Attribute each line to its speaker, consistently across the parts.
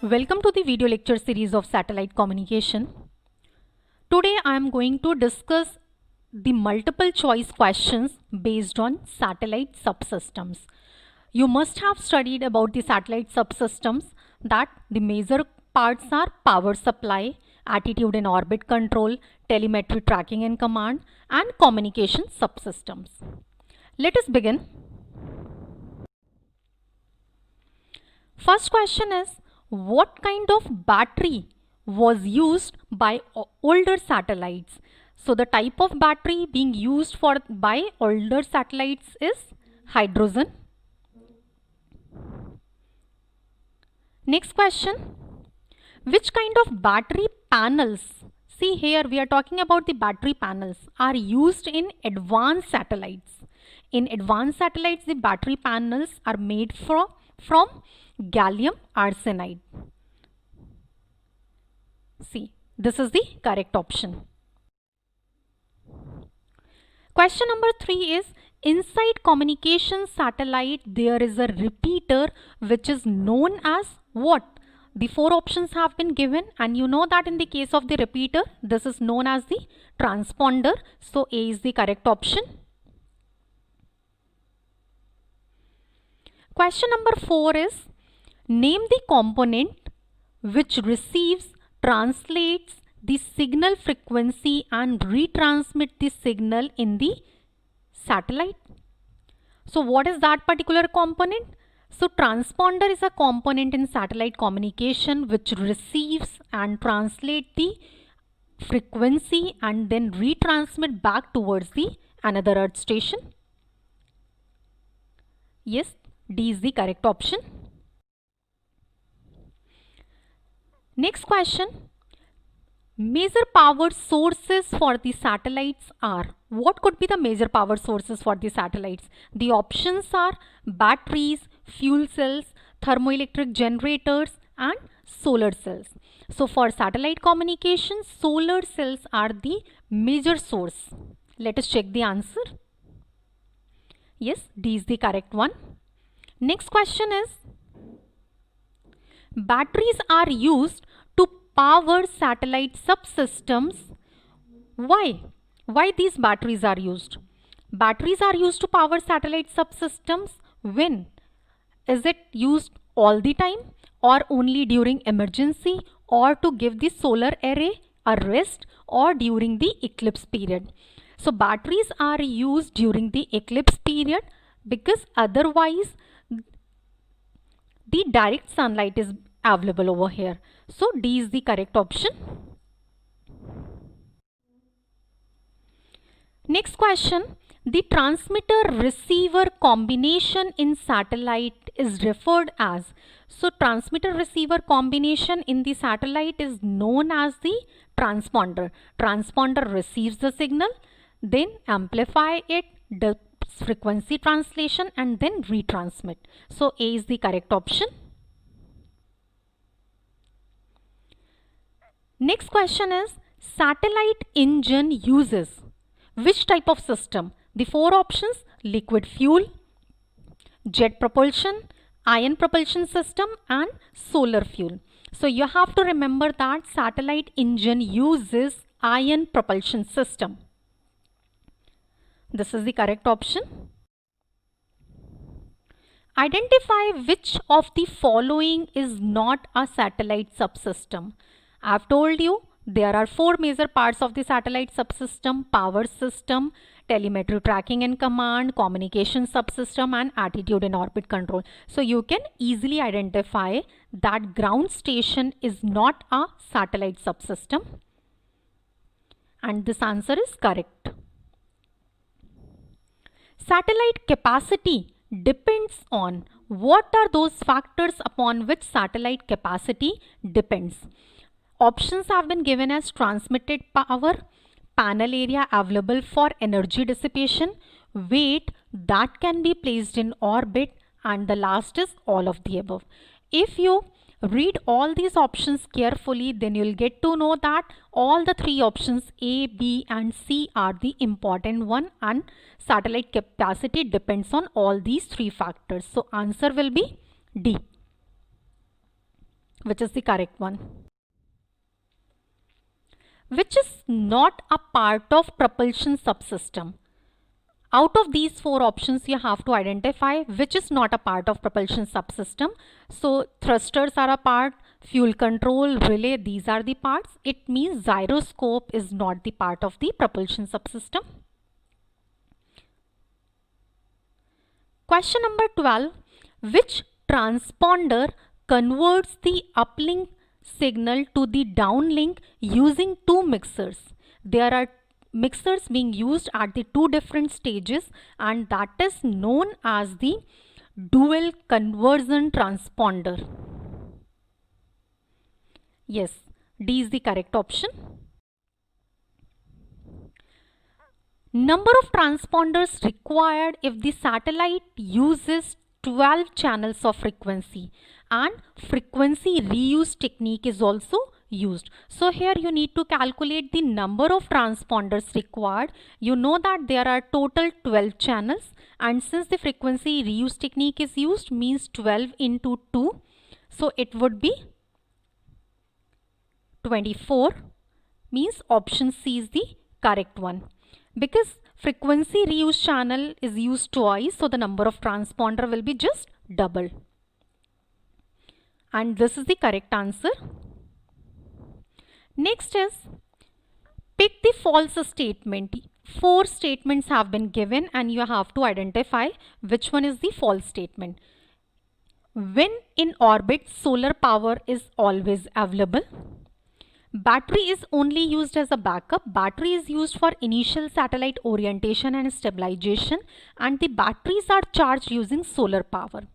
Speaker 1: Welcome to the video lecture series of satellite communication. Today I am going to discuss the multiple choice questions based on satellite subsystems. You must have studied about the satellite subsystems that the major parts are power supply, attitude and orbit control, telemetry tracking and command, and communication subsystems. Let us begin. First question is, what kind of battery was used by older satellites? So the type of battery being used by older satellites is hydrogen. Next question, which kind of battery panels, see here we are talking about the battery panels, are used in advanced satellites? In advanced satellites, the battery panels are made from gallium arsenide. See, this is the correct option. Question number 3 is, inside communication satellite there is a repeater which is known as what? The 4 options have been given and you know that in the case of the repeater this is known as the transponder. So A is the correct option. Question number 4 is, name the component which receives, translates the signal frequency and retransmit the signal in the satellite. So what is that particular component? So transponder is a component in satellite communication which receives and translates the frequency and then retransmit back towards the another earth station. Yes, D is the correct option. Next question, major power sources for the satellites are, what could be the major power sources for the satellites? The options are batteries, fuel cells, thermoelectric generators and solar cells. So for satellite communication, solar cells are the major source. Let us check the answer. Yes, D is the correct one. Next question is, batteries are used to power satellite subsystems. Why? Why these batteries are used? Batteries are used to power satellite subsystems when? Is it used all the time or only during emergency or to give the solar array a rest or during the eclipse period? So batteries are used during the eclipse period because otherwise the direct sunlight is available over here. So D is the correct option. Next question, the transmitter receiver combination in satellite is referred as. So transmitter receiver combination in the satellite is known as the transponder. Transponder receives the signal, then amplify it, does frequency translation and then retransmit. So A is the correct option. Next question is, satellite engine uses which type of system? The 4 options, liquid fuel, jet propulsion, ion propulsion system and solar fuel. So you have to remember that satellite engine uses ion propulsion system. This is the correct option. Identify which of the following is not a satellite subsystem. I have told you there are 4 major parts of the satellite subsystem: power system, telemetry tracking and command, communication subsystem and attitude and orbit control. So you can easily identify that ground station is not a satellite subsystem and this answer is correct. Satellite capacity depends on, what are those factors upon which satellite capacity depends? Options have been given as transmitted power, panel area available for energy dissipation, weight that can be placed in orbit, and the last is all of the above. If you read all these options carefully, then you'll get to know that all the 3 options A, B and C are the important one and satellite capacity depends on all these 3 factors. So answer will be D. which is the correct one. Which is not a part of propulsion subsystem? Out of these four options, you have to identify which is not a part of propulsion subsystem. So thrusters are a part, fuel control, relay, these are the parts. It means gyroscope is not the part of the propulsion subsystem. Question number 12. Which transponder converts the uplink signal to the downlink using two mixers? There are mixers being used at the two different stages, and that is known as the dual conversion transponder. Yes, D is the correct option. Number of transponders required if the satellite uses 12 channels of frequency, and frequency reuse technique is also used. So here you need to calculate the number of transponders required. You know that there are total 12 channels, and since the frequency reuse technique is used, means 12 into 2, so it would be 24, means option C is the correct one. Because frequency reuse channel is used twice, so the number of transponder will be just double. And this is the correct answer. Next is, pick the false statement. 4 statements have been given and you have to identify which one is the false statement. When in orbit, solar power is always available. Battery is only used as a backup. Battery is used for initial satellite orientation and stabilization, and the batteries are charged using solar power.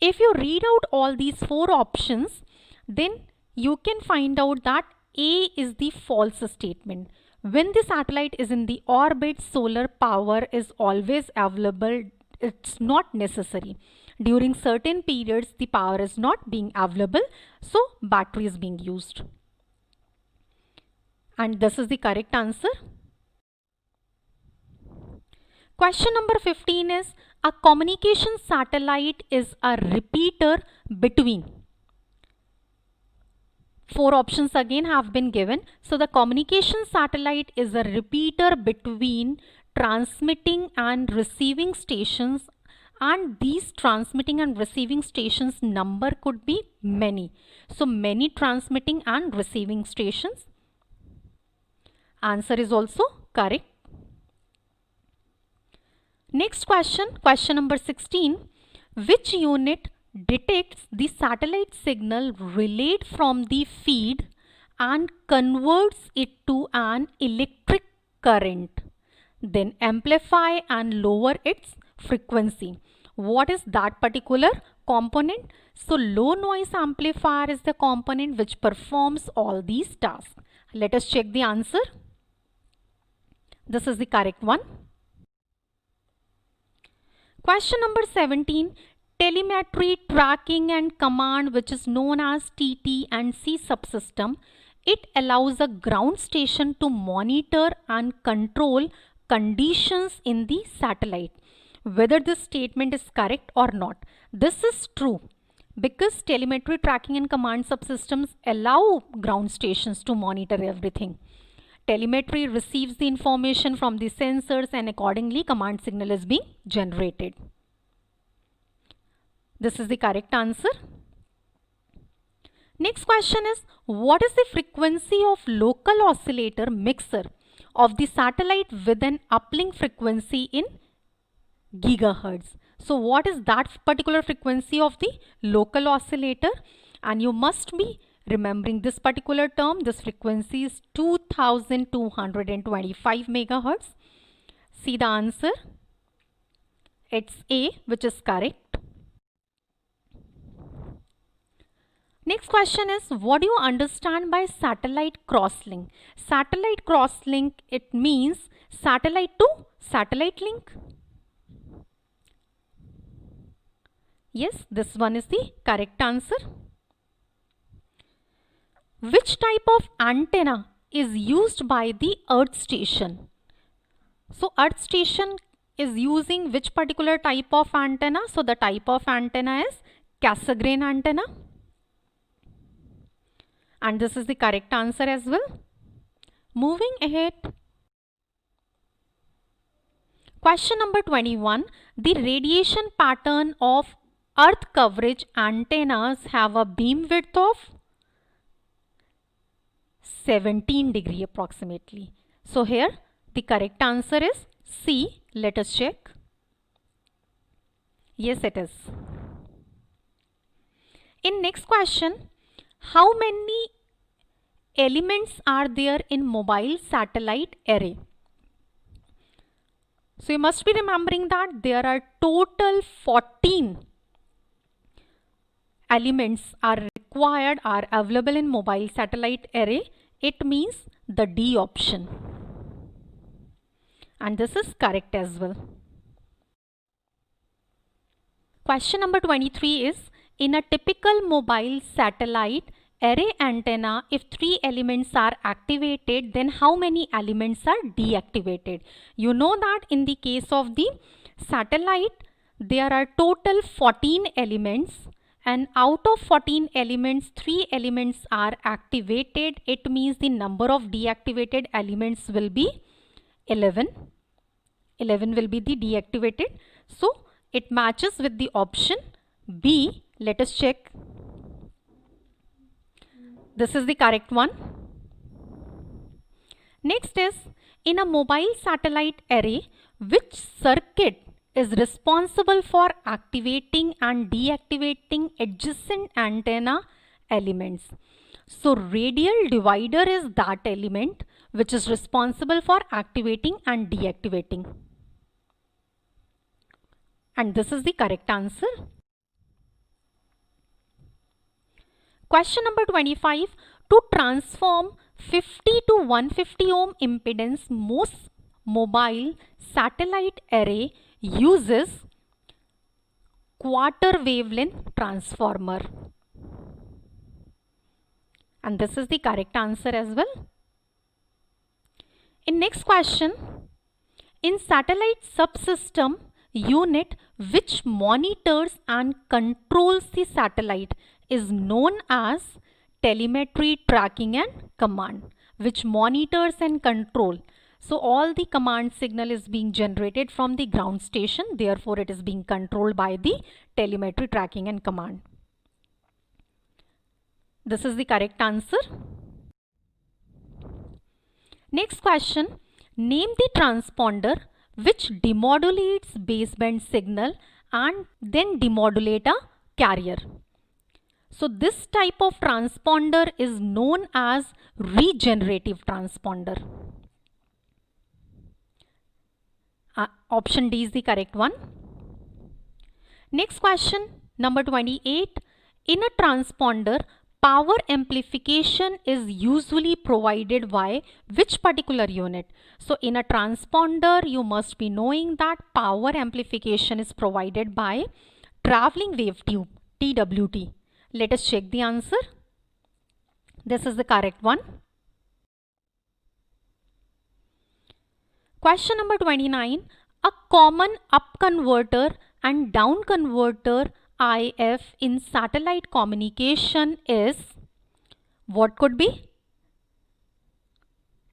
Speaker 1: If you read out all these 4 options, then you can find out that A is the false statement. When the satellite is in the orbit, solar power is always available. It's not necessary. During certain periods, the power is not being available, so battery is being used. And this is the correct answer. Question number 15 is, a communication satellite is a repeater between. 4 options again have been given. So the communication satellite is a repeater between transmitting and receiving stations, and these transmitting and receiving stations number could be many. So many transmitting and receiving stations. Answer is also correct. Next question, question number 16. Which unit detects the satellite signal relayed from the feed and converts it to an electric current, then amplify and lower its frequency? What is that particular component? So low noise amplifier is the component which performs all these tasks. Let us check the answer. This is the correct one. Question number 17. Telemetry, tracking and command, which is known as TT and C subsystem. It allows a ground station to monitor and control conditions in the satellite. Whether this statement is correct or not. This is true because telemetry, tracking and command subsystems allow ground stations to monitor everything. Telemetry receives the information from the sensors and accordingly command signal is being generated. This is the correct answer. Next question is, what is the frequency of local oscillator mixer of the satellite with an uplink frequency in gigahertz? So what is that particular frequency of the local oscillator? And you must be remembering this particular term. This frequency is 2225 megahertz. See the answer. It's A, which is correct. Next question is, what do you understand by satellite crosslink? Satellite crosslink, it means satellite to satellite link. Yes, this one is the correct answer. Which type of antenna is used by the Earth station? So Earth station is using which particular type of antenna? So the type of antenna is Cassegrain antenna. and this is the correct answer as well. Moving ahead. Question number 21. The radiation pattern of earth coverage antennas have a beam width of 17 degree approximately. So here the correct answer is C. Let us check. Yes, it is. In next question, how many elements are there in mobile satellite array? So you must be remembering that there are total 14 elements are required, are available in mobile satellite array. It means the D option. And this is correct as well. Question number 23 is, in a typical mobile satellite array antenna, if 3 elements are activated, then how many elements are deactivated? You know that in the case of the satellite, there are total 14 elements, and out of 14 elements, 3 elements are activated. It means the number of deactivated elements will be 11. 11 will be the deactivated. So it matches with the option B. Let us check. This is the correct one. Next is, in a mobile satellite array, which circuit is responsible for activating and deactivating adjacent antenna elements? So radial divider is that element which is responsible for activating and deactivating. And this is the correct answer. Question number 25. To transform 50 to 150 ohm impedance, most mobile satellite array uses quarter wavelength transformer. And this is the correct answer as well. In next question, in satellite subsystem unit which monitors and controls the satellite is known as telemetry, tracking and command, which monitors and control. So all the command signal is being generated from the ground station, therefore it is being controlled by the telemetry, tracking and command. This is the correct answer. Next question, name the transponder which demodulates baseband signal and then demodulate a carrier. So this type of transponder is known as regenerative transponder. Option D is the correct one. Next question, number 28. In a transponder, power amplification is usually provided by which particular unit? So in a transponder, you must be knowing that power amplification is provided by traveling wave tube, TWT. Let us check the answer. This is the correct one. Question number 29. A common up converter and down converter IF in satellite communication is, what could be?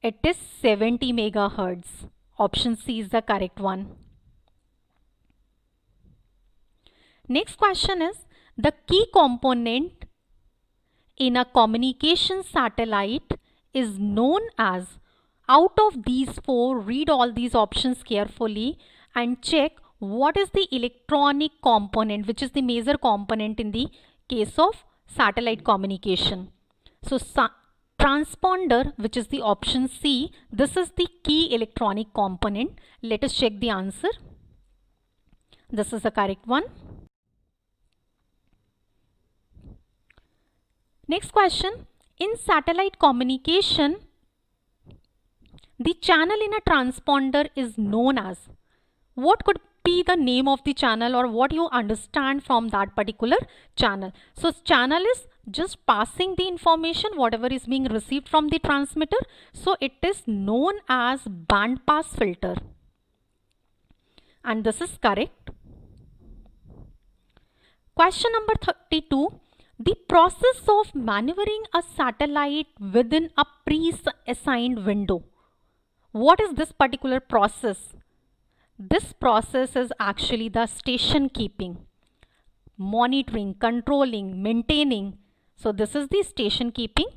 Speaker 1: It is 70 megahertz. Option C is the correct one. Next question is, the key component in a communication satellite is known as, out of these four, read all these options carefully and check what is the electronic component, which is the major component in the case of satellite communication. So transponder, which is the option C, this is the key electronic component. Let us check the answer. This is the correct one. Next question, in satellite communication, the channel in a transponder is known as, what could be the name of the channel or what you understand from that particular channel? So channel is just passing the information, whatever is being received from the transmitter. So it is known as band pass filter. And this is correct. Question number 32. The process of maneuvering a satellite within a pre-assigned window. What is this particular process? This process is actually the station keeping, monitoring, controlling, maintaining. So this is the station keeping.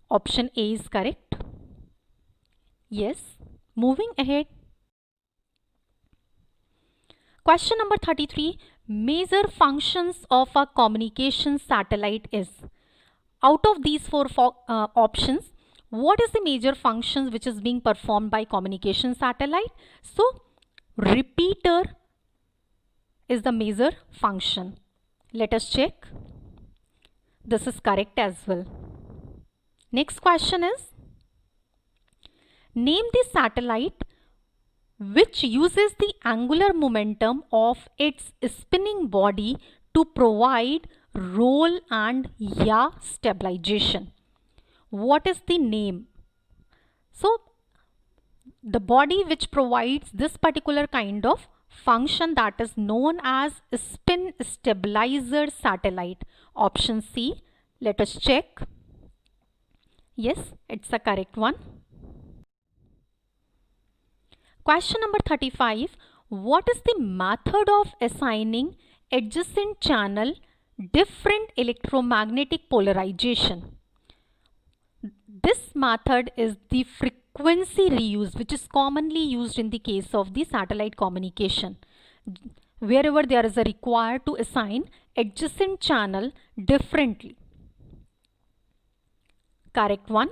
Speaker 1: Option A is correct. Yes. Moving ahead. Question number 33. Major functions of a communication satellite is. Out of these four options, what is the major functions which is being performed by communication satellite? So repeater is the major function. Let us check. This is correct as well. Next question is, name the satellite which uses the angular momentum of its spinning body to provide roll and yaw stabilization. What is the name? So the body which provides this particular kind of function, that is known as spin stabilizer satellite. Option C. Let us check. Yes, it's the correct one. Question number 35. What is the method of assigning adjacent channel different electromagnetic polarization? This method is the frequency reuse, which is commonly used in the case of the satellite communication. Wherever there is a required to assign adjacent channel differently. Correct one.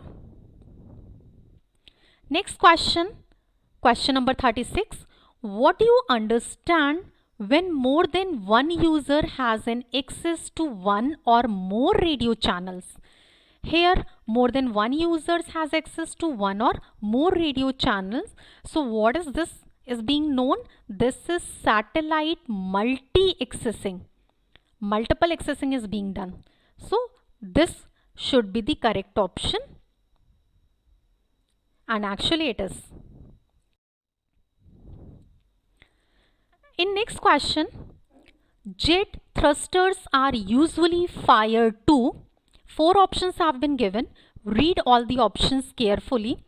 Speaker 1: Next question. Question number 36. What do you understand when more than one user has an access to one or more radio channels? Here more than one user has access to one or more radio channels. So what is this is being known? This is satellite multi-accessing. Multiple accessing is being done. So this should be the correct option. And actually it is. In next question, jet thrusters are usually fired to. 4 options have been given. Read all the options carefully.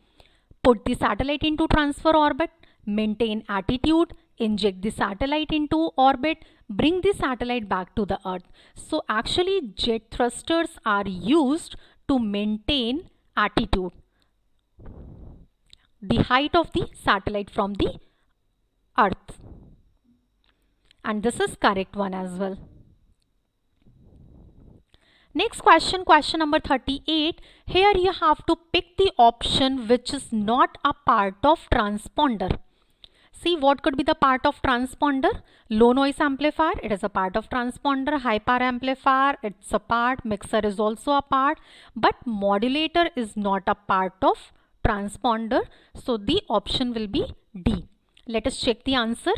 Speaker 1: Put the satellite into transfer orbit, maintain attitude, inject the satellite into orbit, bring the satellite back to the earth. So actually jet thrusters are used to maintain attitude, the height of the satellite from the earth. And this is correct one as well. Next question, question number 38. Here you have to pick the option which is not a part of transponder. See, what could be the part of transponder? Low noise amplifier, it is a part of transponder. High power amplifier, it's a part. Mixer is also a part. But modulator is not a part of transponder. So the option will be D. Let us check the answer.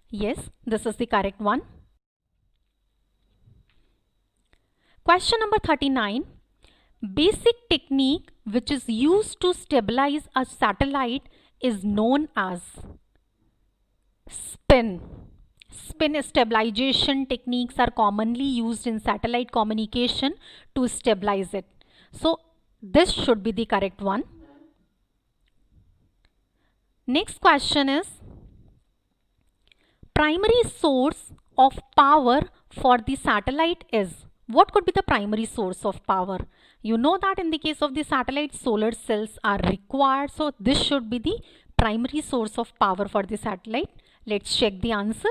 Speaker 1: Yes, this is the correct one. Question number 39. Basic technique which is used to stabilize a satellite is known as spin. Spin stabilization techniques are commonly used in satellite communication to stabilize it. So this should be the correct one. Next question is, primary source of power for the satellite is. What could be the primary source of power? You know that in the case of the satellite, solar cells are required. So this should be the primary source of power for the satellite. Let's check the answer.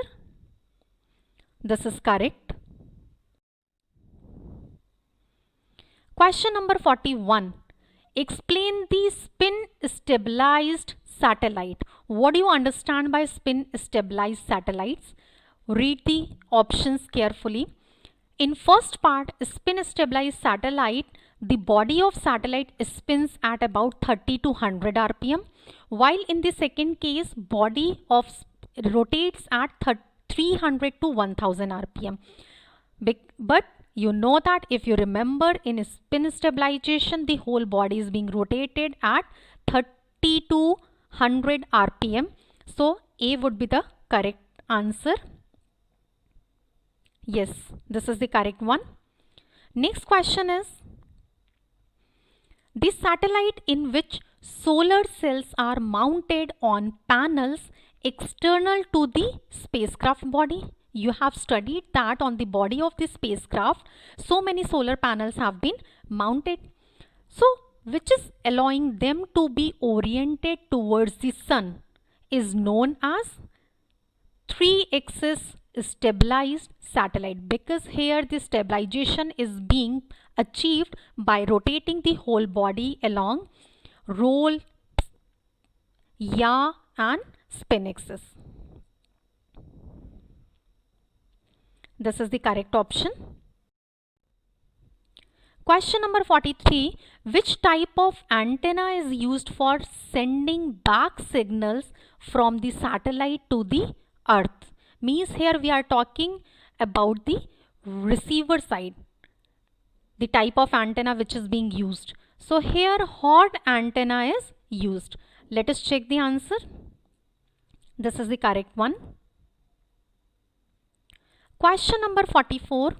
Speaker 1: This is correct. Question number 41. Explain the spin stabilized satellite. What do you understand by spin stabilized satellites? Read the options carefully. In first part, spin stabilized satellite, the body of satellite spins at about 30 to 100 rpm, while in the second case, body of rotates at 300 to 1000 rpm. But you know that if you remember, in spin stabilization, the whole body is being rotated at 30 to 100 rpm. So A would be the correct answer. Yes, this is the correct one. Next question is, the satellite in which solar cells are mounted on panels external to the spacecraft body. You have studied that on the body of the spacecraft, so many solar panels have been mounted. So, which is allowing them to be oriented towards the sun is known as 3-axis stabilized satellite, because here the stabilization is being achieved by rotating the whole body along roll, yaw and spin axis. This is the correct option. Question number 43. Which type of antenna is used for sending back signals from the satellite to the earth? Means here we are talking about the receiver side, the type of antenna which is being used. So here hot antenna is used. Let us check the answer. This is the correct one. Question number 44.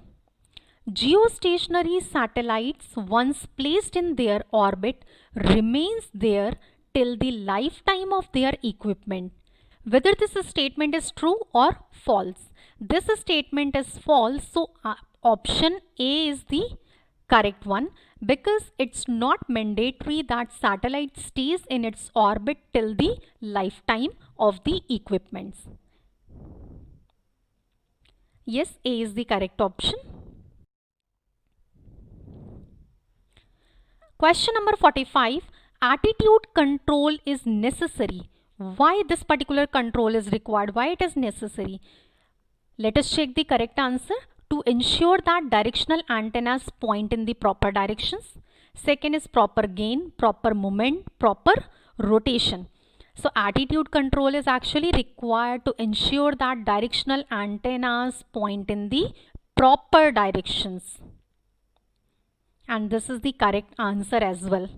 Speaker 1: Geostationary satellites, once placed in their orbit, remains there till the lifetime of their equipment. Whether this statement is true or false. This statement is false, so option A is the correct one, because it's not mandatory that satellite stays in its orbit till the lifetime of the equipments. Yes, A is the correct option. Question number 45. Attitude control is necessary. Why this particular control is required? Why it is necessary? Let us check the correct answer. To ensure that directional antennas point in the proper directions. Second is proper gain, proper movement, proper rotation. So attitude control is actually required to ensure that directional antennas point in the proper directions. And this is the correct answer as well.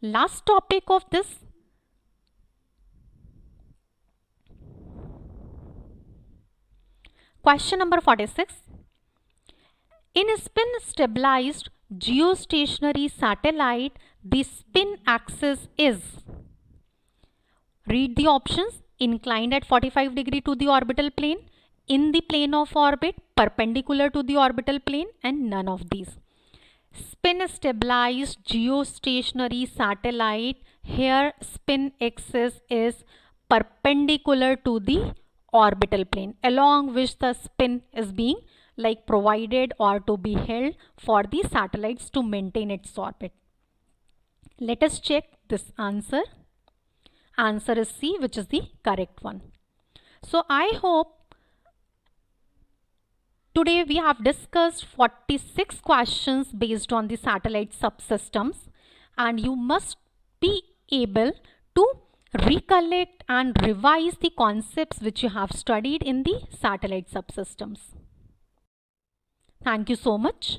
Speaker 1: Last topic of this. Question number 46. In a spin stabilized geostationary satellite, the spin axis is, read the options, inclined at 45 degree to the orbital plane, in the plane of orbit, perpendicular to the orbital plane, and none of these. Spin stabilized geostationary satellite, here spin axis is perpendicular to the orbital plane along which the spin is being provided or to be held for the satellites to maintain its orbit. Let us check this answer. Answer is C, which is the correct one. So I hope today we have discussed 46 questions based on the satellite subsystems, and you must be able to recollect and revise the concepts which you have studied in the satellite subsystems. Thank you so much.